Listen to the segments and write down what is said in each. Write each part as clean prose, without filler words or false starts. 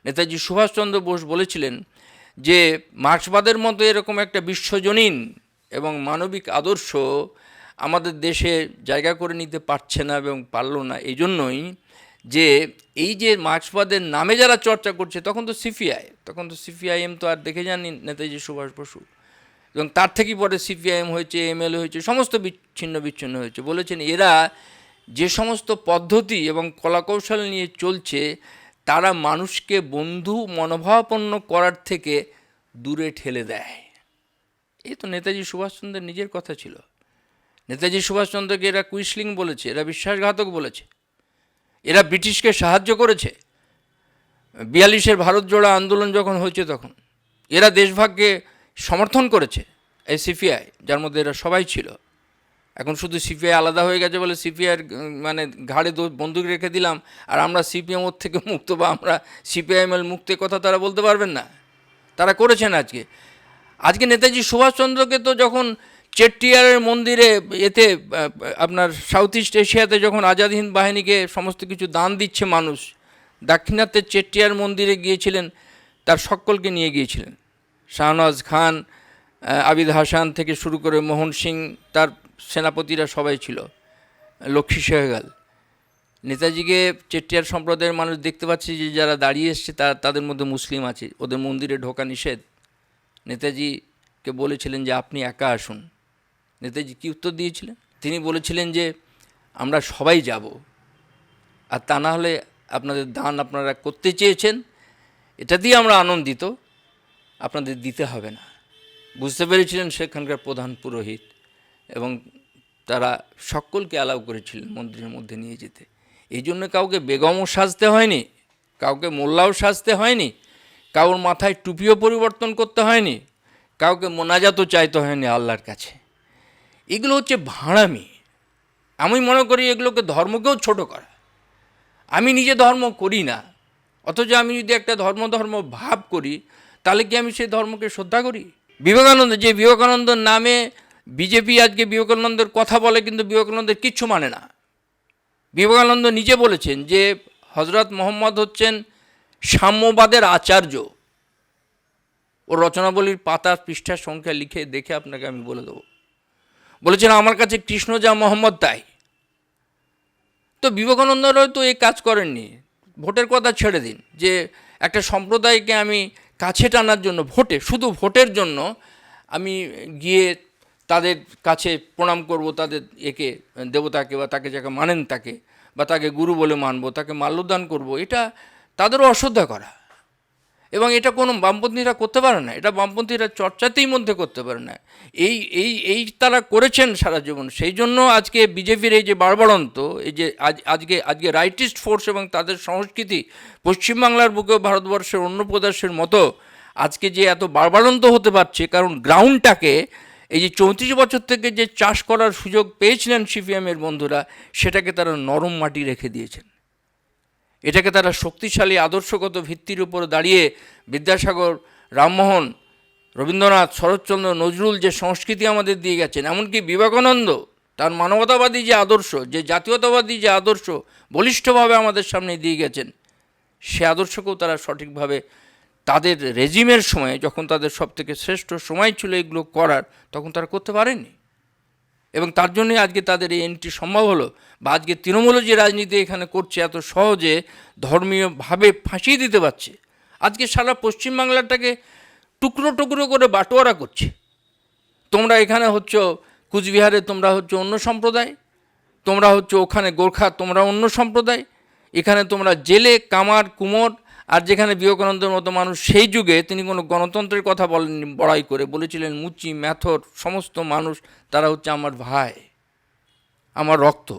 নেতাজি সুভাষচন্দ্র বোস বলেছিলেন যে মার্ক্সবাদের মতো এরকম একটা বিশ্বজনীন এবং মানবিক আদর্শ আমাদের দেশে জায়গা করে নিতে পারছে না এবং পারল না, এই জন্যই যে এই যে মার্ক্সবাদের নামে যারা চর্চা করছে, তখন তো সিপিআইএম তো আর দেখে যাননি নেতাজি সুভাষ বসু, এবং তার থেকেই পরে সিপিআইএম হয়েছে, এমএলএ হয়েছে, সমস্ত বিচ্ছিন্ন হয়েছে। বলেছেন এরা যে সমস্ত পদ্ধতি এবং কলাকৌশল নিয়ে চলছে, তারা মানুষকে বন্ধু মনোভাবাপন্ন করার থেকে দূরে ঠেলে দেয়। এই তো নেতাজি সুভাষচন্দ্রের নিজের কথা ছিল। নেতাজি সুভাষচন্দ্রকে এরা কুইসলিং বলেছে, এরা বিশ্বাসঘাতক বলেছে, এরা ব্রিটিশকে সাহায্য করেছে। 42-এর ভারত জোড়া আন্দোলন যখন হয়েছে তখন এরা দেশভাগকে সমর্থন করেছে, এই সিপিআই, যার মধ্যে এরা সবাই ছিল। এখন শুধু সিপিআই আলাদা হয়ে গেছে বলে সিপিআইয়ের মানে ঘাড়ে বন্দুক রেখে দিলাম আর আমরা সিপিএম ওর থেকে মুক্ত বা আমরা সিপিআইএমএল মুক্তের কথা তারা বলতে পারবেন না। তারা করেছেন। আজকে নেতাজি সুভাষচন্দ্রকে তো যখন চেট্টিয়ারের মন্দিরে এতে আপনার সাউথ ইস্ট এশিয়াতে যখন আজাদ হিন্দ বাহিনীকে সমস্ত কিছু দান দিচ্ছে মানুষ, দাক্ষিণাত্যের চেট্টিয়ার মন্দিরে গিয়েছিলেন, তার সকলকে নিয়ে গিয়েছিলেন। শাহনওয়াজ খান, আবিদ হাসান থেকে শুরু করে মোহন সিং, তার সেনাপতিরা সবাই ছিল, লক্ষ্মী সেহগাল। নেতাজিকে চেট্টিয়ার সম্প্রদায়ের মানুষ দেখতে পাচ্ছে যে যারা দাঁড়িয়ে এসছে তাদের মধ্যে মুসলিম আছে, ওদের মন্দিরে ঢোকা নিষেধ। নেতাজিকে বলেছিলেন যে আপনি একা আসুন। নেতাজি কী উত্তর দিয়েছিলেন? তিনি বলেছিলেন যে আমরা সবাই যাব, আর তা না হলে আপনাদের দান আপনারা করতে চেয়েছেন, এটা দিয়ে আমরা আনন্দিত, আপনাদের দিতে হবে না। বুঝতে পেরেছিলেন সেখানকার প্রধান পুরোহিত, এবং তারা সকলকে অ্যালাউ করেছিলেন মন্দিরের মধ্যে নিয়ে যেতে। এই জন্য কাউকে বেগমও সাজতে হয়নি, কাউকে মোল্লাও সাজতে হয়নি, কারোর মাথায় টুপিও পরিবর্তন করতে হয়নি, কাউকে মোনাজাতও চাইতে হয়নি আল্লাহর কাছে। এগুলো হচ্ছে ভাঁড়ামি। আমি মনে করি এগুলোকে ধর্মকেও ছোট করা। আমি নিজে ধর্ম করি না, অথচ আমি যদি একটা ধর্ম ভাব করি, তাহলে কি আমি সেই ধর্মকে শ্রদ্ধা করি? বিবেকানন্দের নামে বিজেপি আজকে বিবেকানন্দের কথা বলে, কিন্তু বিবেকানন্দের কিচ্ছু মানে না। বিবেকানন্দ নিজে বলেছেন যে হজরত মোহাম্মদ হচ্ছেন সাম্যবাদের আচার্য। ওর রচনাবলীর পাতা পৃষ্ঠার সংখ্যা লিখে দেখে আপনাকে আমি বলে দেবো। বলেছেন আমার কাছে কৃষ্ণ যা, মোহাম্মদ তাই। তো বিবেকানন্দরাও তো এই কাজ করেননি। ভোটের কথা ছেড়ে দিন, যে একটা সম্প্রদায়কে আমি কাছে টানার জন্য শুধু ভোটের জন্য আমি গিয়ে তাদের কাছে প্রণাম করব, তাদের দেবতাকে বা তাকে যাকে মানেন তাকে, বা তাকে গুরু বলে মানব, তাকে মাল্যদান করব, এটা তাদেরও অশ্রদ্ধা করা। এবং এটা কোনো বামপন্থীরা করতে পারে না, এটা বামপন্থীরা চর্চাতেই মধ্যে করতে পারে না। এই তারা করেছেন সারা জীবন। সেই জন্য আজকে বিজেপির এই যে বাড়বাড়ন্ত, এই যে আজকে রাইটিস্ট ফোর্স এবং তাদের সংস্কৃতি পশ্চিমবাংলার বুকেও ভারতবর্ষের অন্য প্রদেশের মতো আজকে যে এত বাড়বাড়ন্ত হতে পারছে, কারণ গ্রাউন্ডটাকে এই যে 34 বছর থেকে যে চাষ করার সুযোগ পেয়েছিলেন সিপিএমের বন্ধুরা, সেটাকে তারা নরম মাটি রেখে দিয়েছেন। এটাকে তারা শক্তিশালী আদর্শগত ভিত্তির উপর দাঁড়িয়ে বিদ্যাসাগর, রামমোহন, রবীন্দ্রনাথ, শরৎচন্দ্র, নজরুল যে সংস্কৃতি আমাদের দিয়ে গেছেন, এমনকি বিবেকানন্দ তার মানবতাবাদী যে আদর্শ, যে জাতীয়তাবাদী যে আদর্শ বলিষ্ঠভাবে আমাদের সামনে দিয়ে গেছেন, সে আদর্শকেও তারা সঠিকভাবে তাদের রেজিমের সময়ে, যখন তাদের সবথেকে শ্রেষ্ঠ সময় ছিল এগুলো করার, তখন তারা করতে পারেননি। এবং তার জন্যই আজকে তাদের এই এন্ট্রি সম্ভব হলো, বা আজকে তৃণমূল যে রাজনীতি এখানে করছে এত সহজে ধর্মীয়ভাবে ফাঁসিয়ে দিতে পারছে। আজকে সারা পশ্চিমবাংলাটাকে টুকরো টুকরো করে বাটোয়ারা করছে। তোমরা এখানে হচ্ছ কুচবিহারে, তোমরা হচ্ছে অন্য সম্প্রদায়, তোমরা হচ্ছে ওখানে গোর্খা, তোমরা অন্য সম্প্রদায়, এখানে তোমরা জেলে, কামার, কুমোর। আর যেখানে বিবেকানন্দের মতো মানুষ সেই যুগে তিনি কোনো গণতন্ত্রের কথা বলেননি, বড়াই করে বলেছিলেন মুচি, ম্যাথর সমস্ত মানুষ তারা হচ্ছে আমার ভাই, আমার রক্ত।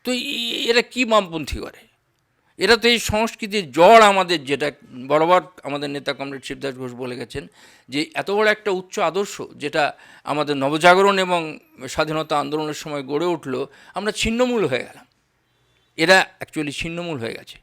তো এরা কী বামপন্থী করে? এরা তো এই সংস্কৃতির জড় আমাদের, যেটা বরাবর আমাদের নেতা কমরেড শিবদাস ঘোষ বলে গেছেন, যে এত বড় একটা উচ্চ আদর্শ যেটা আমাদের নবজাগরণ এবং স্বাধীনতা আন্দোলনের সময় গড়ে উঠলো, আমরা ছিন্নমূল হয়ে গেলাম। এরা অ্যাকচুয়ালি ছিন্নমূল হয়ে গেছে।